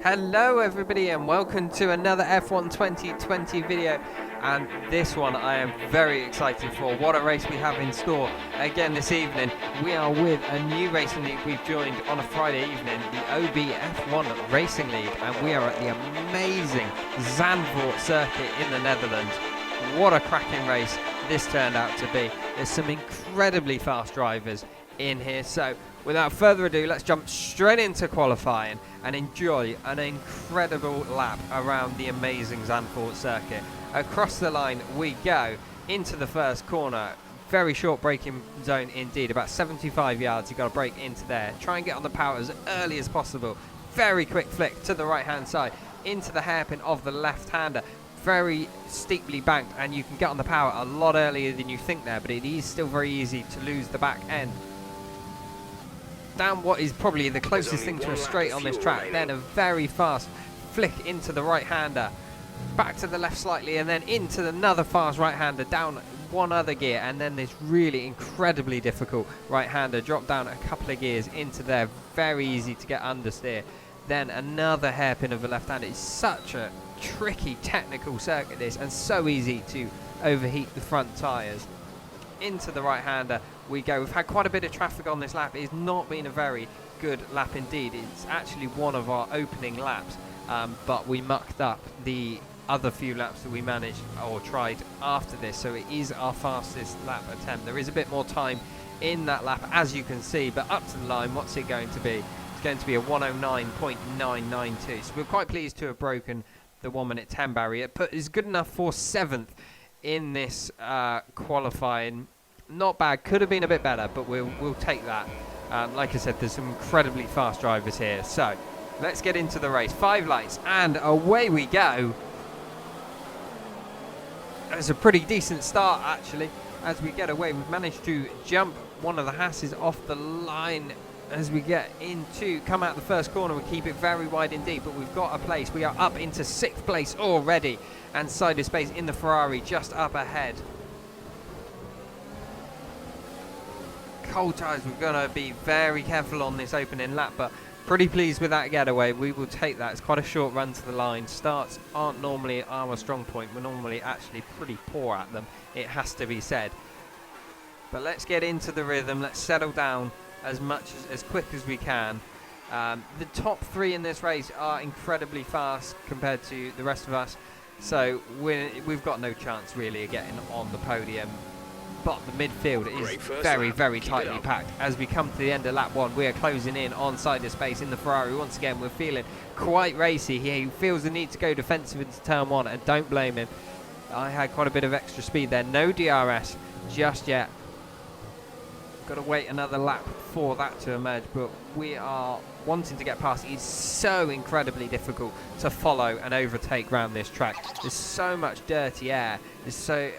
Hello everybody and welcome to another F1 2020 video, and this one I am very excited for. What a race we have in store again this evening. We are with a new racing league we've joined on a Friday evening, the OBF1 Racing League, and we are at the amazing Zandvoort circuit in the Netherlands. What a cracking race this turned out to be. There's some incredibly fast drivers in here, so without further ado, let's jump straight into qualifying and enjoy an incredible lap around the amazing Zandvoort circuit. Across the line we go into the first corner. Very short braking zone indeed, about 75 yards. You've got to brake into there, try and get on the power as early as possible. Very quick flick to the right hand side into the hairpin of the left hander. Very steeply banked, and you can get on the power a lot earlier than you think there, but it is still very easy to lose the back end. Down what is probably the closest thing to a straight on this track, then a very fast flick into the right hander, back to the left slightly, and then into another fast right hander, down one other gear, and then this really incredibly difficult right hander, drop down a couple of gears into there, very easy to get understeer, then another hairpin of the left hander. It's such a tricky technical circuit this, and so easy to overheat the front tyres. Into the right hander we go. We've had quite a bit of traffic on this lap. It's not been a very good lap indeed. It's actually one of our opening laps, but we mucked up the other few laps that we managed or tried after this, so it is our fastest lap attempt. There is a bit more time in that lap, as you can see, but up to the line, what's it going to be? It's going to be a 109.992, so we're quite pleased to have broken the 1 minute 10 barrier, but it's good enough for 7th in this qualifying. Not bad, could have been a bit better, but we'll take that. Like I said, there's some incredibly fast drivers here, so let's get into the race. 5 lights and away we go. It's a pretty decent start actually as we get away. We've managed to jump one of the Hasses off the line as we get into, come out the first corner. We keep it very wide indeed, but we've got a place. We are up into 6th place already, and side of space in the Ferrari just up ahead. Cold tyres, we're going to be very careful on this opening lap, but pretty pleased with that getaway. We will take that. It's quite a short run to the line. Starts aren't normally our strong point. We're normally actually pretty poor at them, it has to be said. But let's get into the rhythm. Let's settle down as quick as we can. The top 3 in this race are incredibly fast compared to the rest of us, so we've got no chance really of getting on the podium. But the midfield is very tightly packed. As we come to the end of lap 1, we are closing in on side of space in the Ferrari. Once again, we're feeling quite racy. He feels the need to go defensive into turn 1, and don't blame him. I had quite a bit of extra speed there. No DRS just yet. Got to wait another lap for that to emerge, but we are wanting to get past. It's so incredibly difficult to follow and overtake around this track. There's so much dirty air. There's so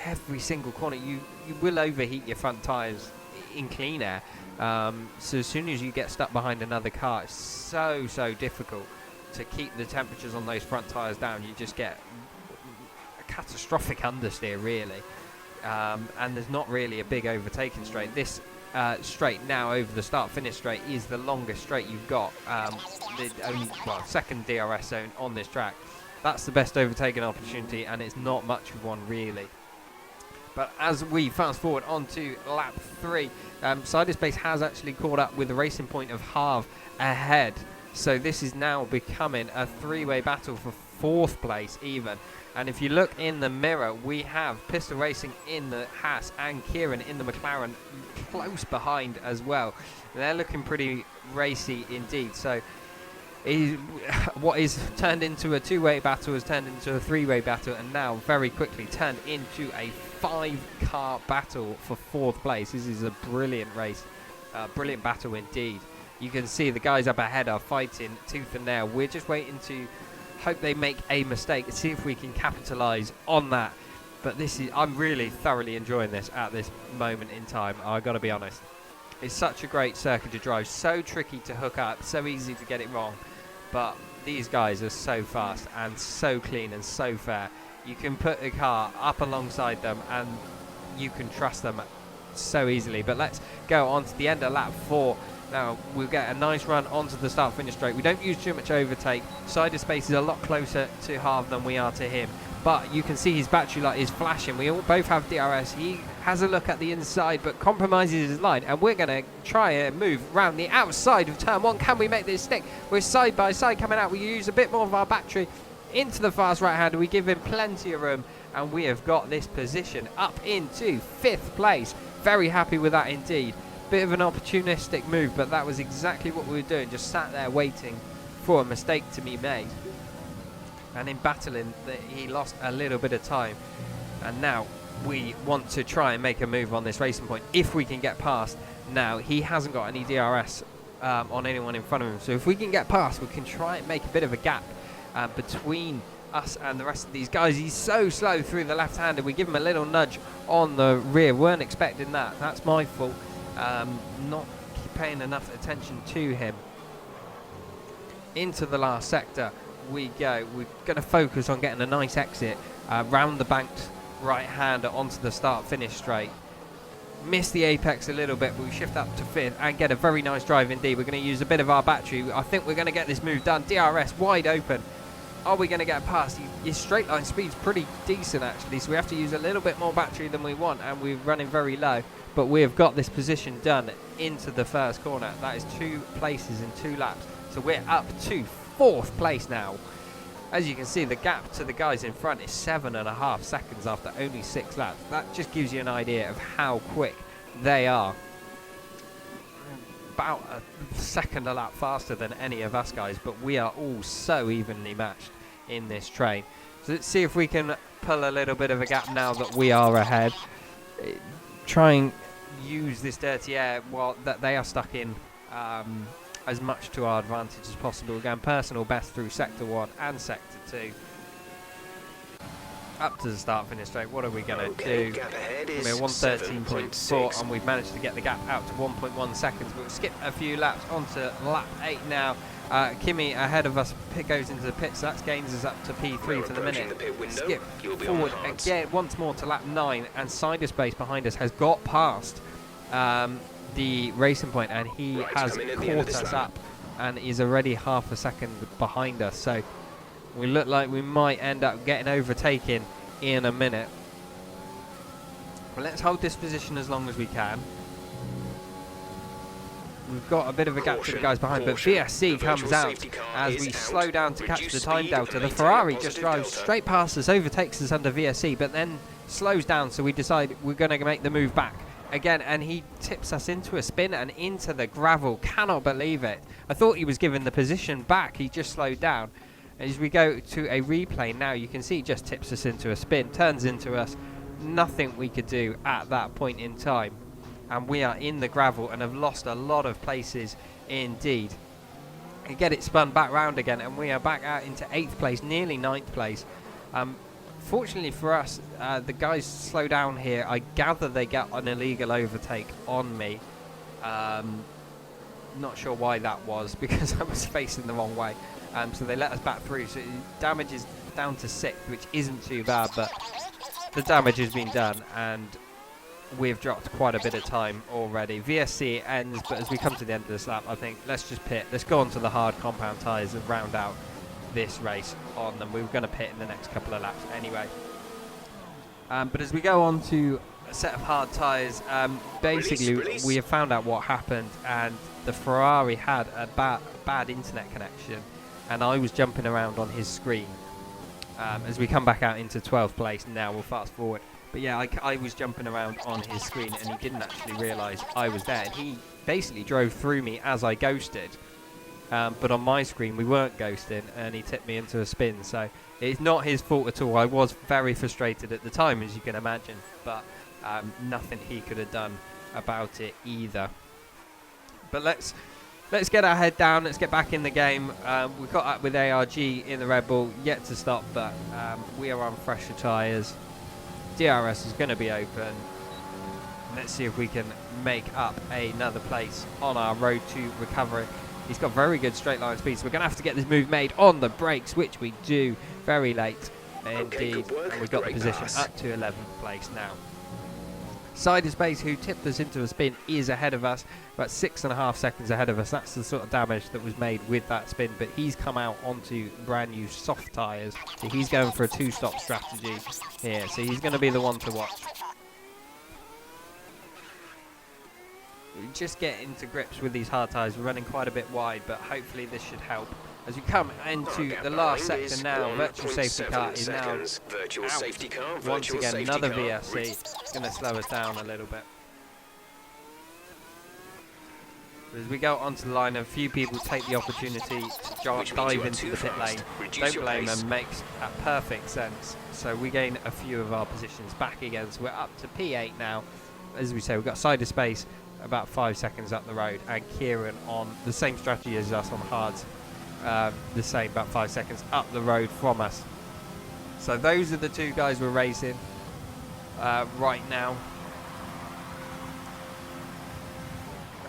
every single corner you will overheat your front tyres in clean air. So as soon as you get stuck behind another car, it's so difficult to keep the temperatures on those front tyres down. You just get a catastrophic understeer really. And there's not really a big overtaking straight. This straight now over the start-finish straight is the longest straight you've got. The only, second DRS zone on this track. That's the best overtaking opportunity, and it's not much of one really. But as we fast forward onto lap 3, side of space has actually caught up with a racing point of half ahead. So this is now becoming a 3-way battle for 4th place even. And if you look in the mirror, we have Pistol Racing in the Haas and Kieran in the McLaren close behind as well. They're looking pretty racy indeed. So what is turned into a 2-way battle has turned into a 3-way battle, and now very quickly turned into a 5-car battle for 4th place. This is a brilliant race, brilliant battle indeed. You can see the guys up ahead are fighting tooth and nail. We're just waiting to hope they make a mistake and see if we can capitalise on that. But I'm really thoroughly enjoying this at this moment in time. I've got to be honest. It's such a great circuit to drive, so tricky to hook up, so easy to get it wrong. But these guys are so fast and so clean and so fair. You can put a car up alongside them and you can trust them so easily. But let's go on to the end of lap 4. Now we'll get a nice run onto the start-finish straight. We don't use too much overtake. Side of space is a lot closer to Harv than we are to him. But you can see his battery light is flashing. We all both have DRS. He has a look at the inside but compromises his line. And we're going to try and move around the outside of turn 1. Can we make this stick? We're side by side coming out. We use a bit more of our battery into the fast right-hander. We give him plenty of room. And we have got this position up into 5th place. Very happy with that indeed. Bit of an opportunistic move, but that was exactly what we were doing. Just sat there waiting for a mistake to be made. And in battling, he lost a little bit of time. And now we want to try and make a move on this racing point if we can get past. Now, he hasn't got any DRS on anyone in front of him. So if we can get past, we can try and make a bit of a gap between us and the rest of these guys. He's so slow through the left-hander. We give him a little nudge on the rear. Weren't expecting that. That's my fault. Not paying enough attention to him. Into the last sector we go. We're going to focus on getting a nice exit round the banked right-hander onto the start-finish straight. Miss the apex a little bit, but we shift up to 5th and get a very nice drive indeed. We're going to use a bit of our battery. I think we're going to get this move done. DRS wide open. Are we going to get past? His straight line speed's pretty decent actually, so we have to use a little bit more battery than we want, and we're running very low. But we have got this position done into the first corner. That is 2 places in 2 laps. So we're up to 4th place now. As you can see, the gap to the guys in front is 7.5 seconds after only 6 laps. That just gives you an idea of how quick they are. About a second a lap faster than any of us guys, but we are all so evenly matched in this train. So let's see if we can pull a little bit of a gap now that we are ahead. Try and use this dirty air while that they are stuck in as much to our advantage as possible. Again, personal best through sector 1 and sector 2. Up to the start finish straight. What are we going to do? We're 1:13.4 and we've managed to get the gap out to 1.1 seconds. We'll skip a few laps onto lap 8 now. Kimi ahead of us goes into the pit, so that gains us up to P3 for the minute. Skip forward again once more to lap 9, and Cyberspace behind us has got past the racing point, and he has caught us up and is already half a second behind us. So we look like we might end up getting overtaken in a minute. Well, let's hold this position as long as we can. We've got a bit of a gap to the guys behind, but VSC comes out as we slow down to catch the time delta. The Ferrari just drives straight past us, overtakes us under VSC, but then slows down, so we decide we're going to make the move back again, and he tips us into a spin and into the gravel. Cannot believe it. I thought he was giving the position back. He just slowed down. As we go to a replay now, you can see he just tips us into a spin, turns into us. Nothing we could do at that point in time. And we are in the gravel and have lost a lot of places indeed. And get it spun back round again, and we are back out into 8th place, nearly 9th place. Fortunately for us, the guys slow down here. I gather they get an illegal overtake on me. Not sure why that was, because I was facing the wrong way. So they let us back through. So damage is down to 6th, which isn't too bad, but the damage has been done, and we've dropped quite a bit of time already. VSC ends, but as we come to the end of this lap, I think let's just pit. Let's go on to the hard compound tyres and round out this race on them. We were going to pit in the next couple of laps anyway. But as we go on to a set of hard tyres, basically we have found out what happened, and the Ferrari had a bad internet connection, and I was jumping around on his screen. As we come back out into 12th place now, we'll fast forward. But yeah, I was jumping around on his screen, and he didn't actually realise I was there. And he basically drove through me as I ghosted. But on my screen, we weren't ghosting, and he tipped me into a spin. So it's not his fault at all. I was very frustrated at the time, as you can imagine. But nothing he could have done about it either. But let's get our head down. Let's get back in the game. We got up with ARG in the Red Bull, yet to stop, but we are on fresher tyres. DRS is going to be open. Let's see if we can make up another place on our road to recovery. He's got very good straight line speed, so we're going to have to get this move made on the brakes, which we do very late indeed. And we've got the position up to 11th place now. Side of Space, who tipped us into a spin, is ahead of us, about 6.5 seconds ahead of us. That's the sort of damage that was made with that spin, but he's come out onto brand new soft tyres, so he's going for a 2-stop strategy here, so he's going to be the one to watch. We just get into grips with these hard tyres. We're running quite a bit wide, but hopefully this should help. As we come into the last sector now, virtual safety car is now out. Once again, another VSC. It's going to slow us down a little bit. As we go onto the line, a few people take the opportunity to dive into the pit lane. Don't blame them, makes perfect sense. So we gain a few of our positions back again. So we're up to P8 now. As we say, we've got Side of Space about 5 seconds up the road, and Kieran on the same strategy as us on hards. The same, about 5 seconds up the road from us. So those are the two guys we're racing right now.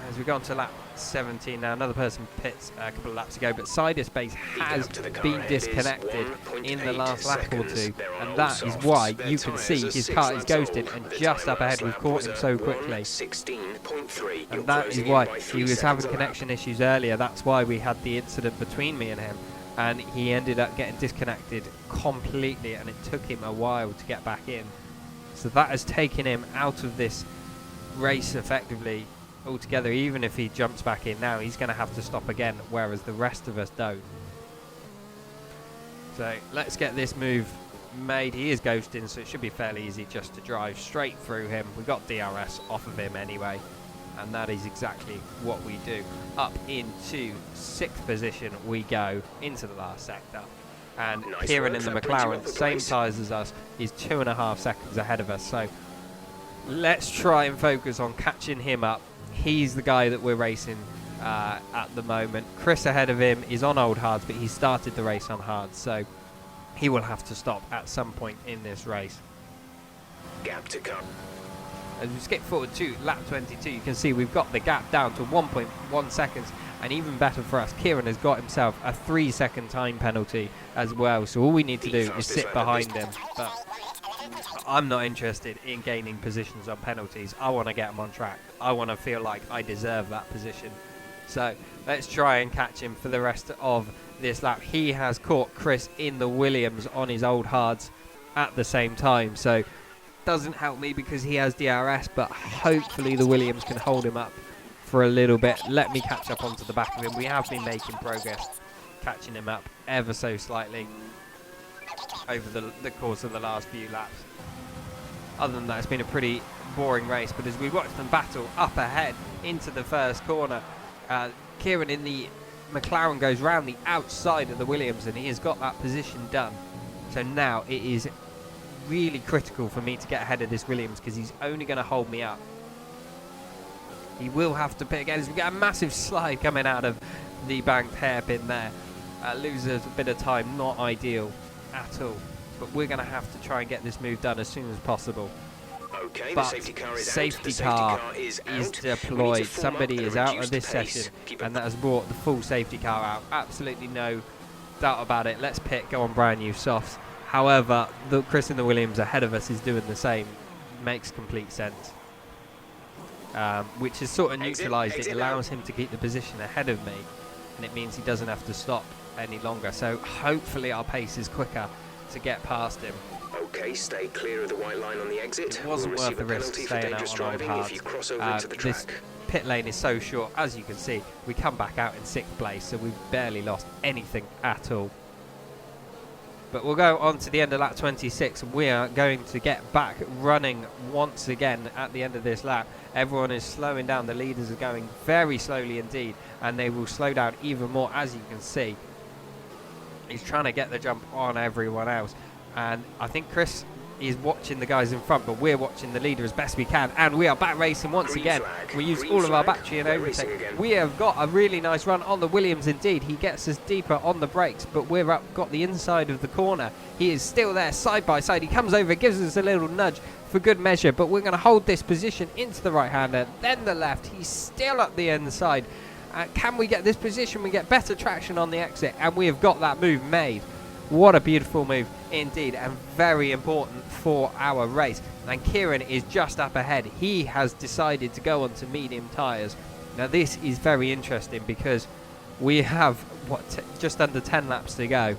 As we go on to lap 17 now, another person pits a couple of laps ago, but Side of Space has been disconnected in the last lap or two, and that is why you can see his car is ghosting, and just up ahead we've caught him so quickly. And that is why he was having connection issues earlier. That's why we had the incident between me and him, and he ended up getting disconnected completely, and it took him a while to get back in. So that has taken him out of this race effectively altogether. Even if he jumps back in now, he's going to have to stop again, whereas the rest of us don't. So let's get this move made. He is ghosting, so it should be fairly easy just to drive straight through him. We got DRS off of him anyway, and that is exactly what we do. Up into 6th position we go into the last sector, and Kieran in the McLaren, same tyres as us, is 2.5 seconds ahead of us. So let's try and focus on catching him up. He's the guy that we're racing at the moment. Chris ahead of him is on old hards, but he started the race on hards, so he will have to stop at some point in this race. Gap to come. As we skip forward to lap 22, you can see we've got the gap down to 1.1 seconds, and even better for us, Kieran has got himself a 3-second time penalty as well, so all we need to do is sit behind him. But I'm not interested in gaining positions on penalties. I want to get him on track. I want to feel like I deserve that position. So let's try and catch him for the rest of this lap. He has caught Chris in the Williams on his old hards at the same time, so doesn't help me because he has DRS, but hopefully the Williams can hold him up for a little bit. Let me catch up onto the back of him. We have been making progress, catching him up ever so slightly over the course of the last few laps. Other than that, it's been a pretty boring race, but as we watch them battle up ahead into the first corner, Kieran in the McLaren goes round the outside of the Williams, and he has got that position done. So now it is really critical for me to get ahead of this Williams, because he's only going to hold me up. He will have to pit again as we get a massive slide coming out of the banked hairpin there. Loses a bit of time, not ideal at all, but we're going to have to try and get this move done as soon as possible. Okay, But the safety car is safety out. car is deployed. Somebody is out of this session, and that has brought the full safety car out. Absolutely no doubt about it. Let's pit, go on brand new softs. However, Chris in the Williams ahead of us is doing the same. Makes complete sense. Which has sort of neutralised it. Allows him to keep the position ahead of me, and it means he doesn't have to stop any longer. So hopefully our pace is quicker to get past him. Okay, stay clear of the white line on the exit. It wasn't worth the risk staying out on old hards. This pit lane is so short, as you can see. We come back out in 6th place, so we've barely lost anything at all. But we'll go on to the end of lap 26, and we are going to get back running once again at the end of this lap. Everyone is slowing down. The leaders are going very slowly indeed, and they will slow down even more, as you can see. He's trying to get the jump on everyone else, and I think Chris is watching the guys in front, but we're watching the leader as best we can, and we are back racing once again. We used all of our battery and overtake. We have got a really nice run on the Williams indeed. He gets us deeper on the brakes, but we've got the inside of the corner. He is still there side by side. He comes over, gives us a little nudge for good measure, but we're going to hold this position into the right-hander, then the left. He's still up the inside. Can we get this position? We get better traction on the exit, and we have got that move made. What a beautiful move indeed, and very important for our race. And Kieran is just up ahead. He has decided to go onto medium tyres. Now this is very interesting because we have just under 10 laps to go.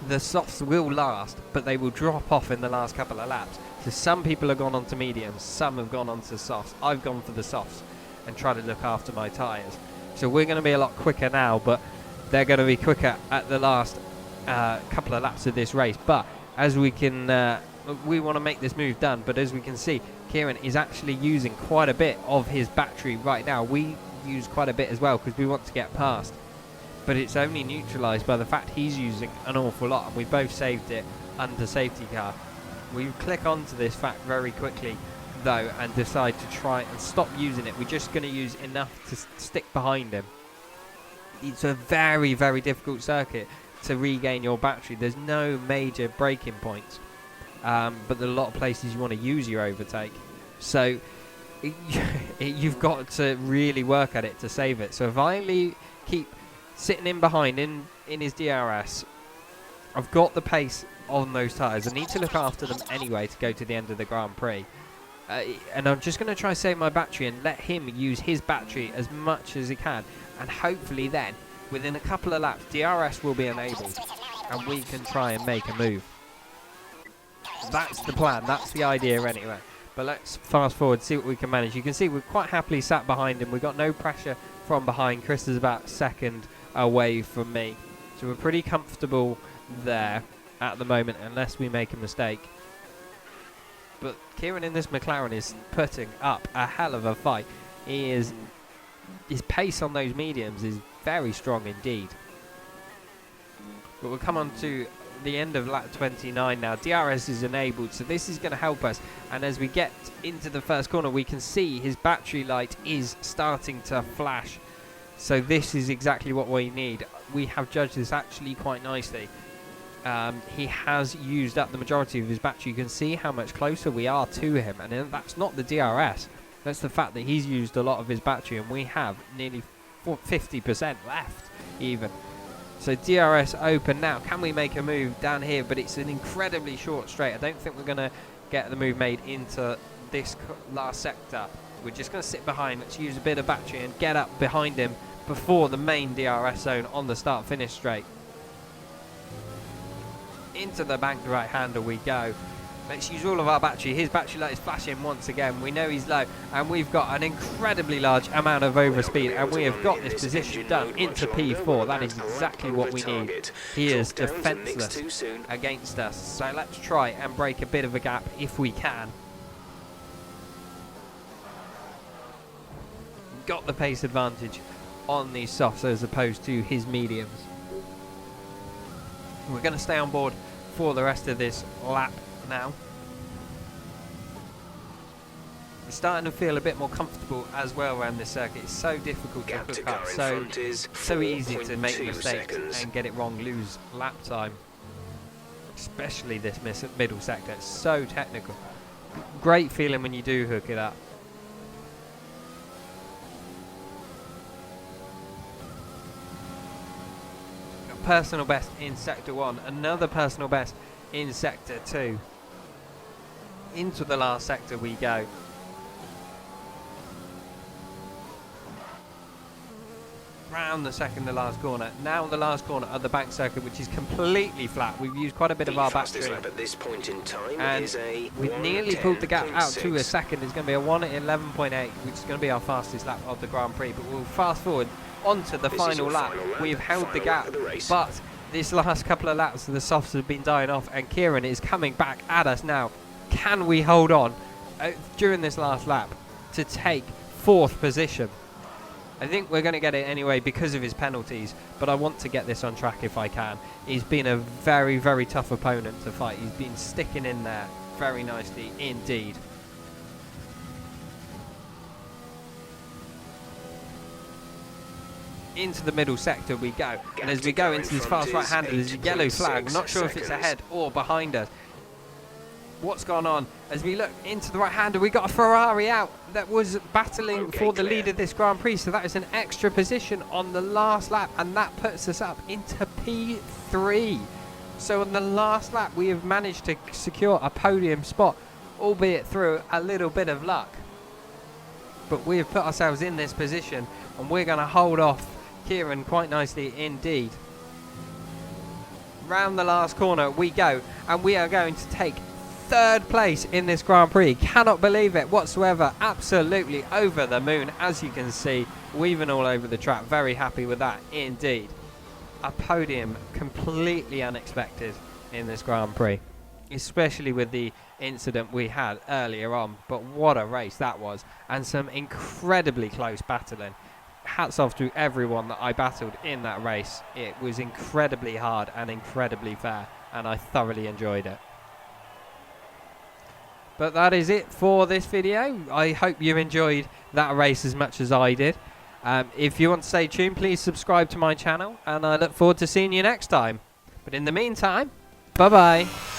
The softs will last, but they will drop off in the last couple of laps. So some people have gone onto mediums, some have gone onto softs. I've gone for the softs and tried to look after my tyres. So we're going to be a lot quicker now, but they're going to be quicker at the last couple of laps of this race. But as we can, we want to make this move done, but as we can see, Kieran is actually using quite a bit of his battery right now. We use quite a bit as well because we want to get past, but it's only neutralised by the fact he's using an awful lot, and we both saved it under safety car. We click onto this fact very quickly though and decide to try and stop using it. We're just going to use enough to stick behind him. It's a very, very difficult circuit to regain your battery. There's no major braking points, but there are a lot of places you want to use your overtake. So you've got to really work at it to save it. So if I keep sitting in behind in his DRS, I've got the pace on those tyres. I need to look after them anyway to go to the end of the Grand Prix. And I'm just going to try to save my battery and let him use his battery as much as he can. And hopefully then, within a couple of laps, DRS will be enabled and we can try and make a move. That's the plan. That's the idea anyway. But let's fast forward, see what we can manage. You can see we're quite happily sat behind him. We've got no pressure from behind. Chris is about second away from me. So we're pretty comfortable there at the moment, unless we make a mistake. But Kieran in this McLaren is putting up a hell of a fight. His pace on those mediums is very strong indeed. But we'll come on to the end of lap 29 now. DRS is enabled, so this is going to help us. And as we get into the first corner, we can see his battery light is starting to flash. So this is exactly what we need. We have judged this actually quite nicely. He has used up the majority of his battery. You can see how much closer we are to him, and that's not the DRS. That's the fact that he's used a lot of his battery, and we have nearly 50% left even. So DRS open now. Can we make a move down here? But it's an incredibly short straight. I don't think we're going to get the move made into this last sector. We're just going to sit behind. Let's use a bit of battery and get up behind him before the main DRS zone on the start-finish straight. Into the banked right hander we go. Let's use all of our battery. His battery light is flashing once again. We know he's low, and we've got an incredibly large amount of overspeed, and we have got this position done into P4. That is exactly what we need. He is defenceless against us, so let's try and break a bit of a gap if we can. Got the pace advantage on these softs as opposed to his mediums. We're going to stay on board for the rest of this lap now. We're starting to feel a bit more comfortable as well around this circuit. It's so difficult to hook up, so easy to make mistakes and get it wrong, lose lap time. Especially this middle sector. It's so technical. Great feeling when you do hook it up. Personal best in sector 1, another personal best in sector 2. Into the last sector we go. Round the second to last corner. Now the last corner of the bank circuit, which is completely flat. We've used quite a bit of our battery, at this point in time and is a we've nearly pulled the gap out to a second. It's going to be a 1:11.8, which is going to be our fastest lap of the Grand Prix. But we'll fast forward onto the final lap. We've held the gap, but this last couple of laps the softs have been dying off, and Kieran is coming back at us now. Can we hold on during this last lap to take 4th position? I think we're going to get it anyway because of his penalties, but I want to get this on track if I can. He's been a very, very tough opponent to fight. He's been sticking in there very nicely indeed. Into the middle sector we go, and as we go into this fast right-hander, there's a yellow flag. I'm not sure if it's ahead or behind us. What's gone on? As we look into the right-hander, we got a Ferrari out that was battling for the lead of this Grand Prix, so that is an extra position on the last lap, and that puts us up into P3. So on the last lap, we have managed to secure a podium spot, albeit through a little bit of luck. But we have put ourselves in this position, and we're going to hold off Kieran quite nicely indeed. Round the last corner we go, and we are going to take third place in this Grand Prix. Cannot believe it whatsoever. Absolutely over the moon, as you can see, weaving all over the track. Very happy with that indeed. A podium completely unexpected in this Grand Prix, especially with the incident we had earlier on. But what a race that was, and some incredibly close battling. Hats off to everyone that I battled in that race. It was incredibly hard and incredibly fair, and I thoroughly enjoyed it. But that is it for this video. I hope you enjoyed that race as much as I did. If you want to stay tuned, please subscribe to my channel, and I look forward to seeing you next time. But in the meantime, bye bye.